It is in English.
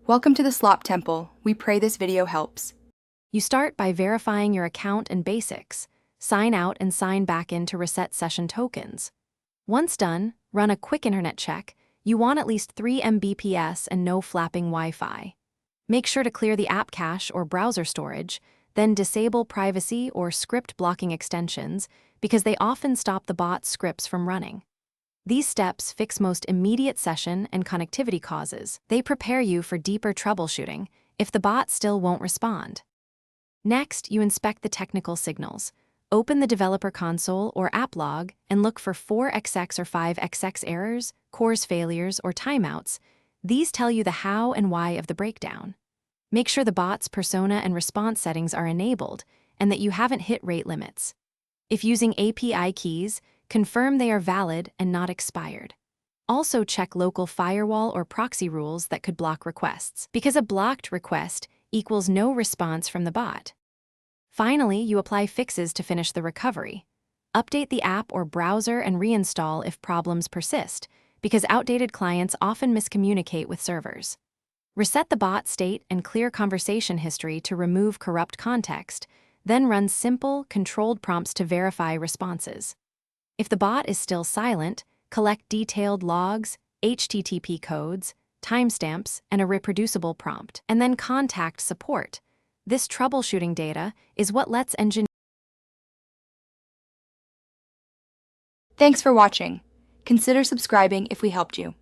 Welcome to the Slop Temple. We pray this video helps. You start by verifying your account and basics. Sign out and sign back in to reset session tokens. Once done, run a quick internet check. You want at least 3 Mbps and no flapping Wi-Fi. Make sure to clear the app cache or browser storage, then disable privacy or script blocking extensions because they often stop the bot's scripts from running. These steps fix most immediate session and connectivity causes. They prepare you for deeper troubleshooting if the bot still won't respond. Next, you inspect the technical signals. Open the developer console or app log and look for 4xx or 5xx errors, CORS failures, or timeouts. These tell you the how and why of the breakdown. Make sure the bot's persona and response settings are enabled and that you haven't hit rate limits. If using API keys, confirm they are valid and not expired. Also check local firewall or proxy rules that could block requests, because a blocked request equals no response from the bot. Finally, you apply fixes to finish the recovery. Update the app or browser and reinstall if problems persist, because outdated clients often miscommunicate with servers. Reset the bot state and clear conversation history to remove corrupt context, then run simple, controlled prompts to verify responses. If the bot is still silent, collect detailed logs, HTTP codes, timestamps, and a reproducible prompt, and then contact support. This troubleshooting data is what lets engineers. Thanks for watching. Consider subscribing if we helped you.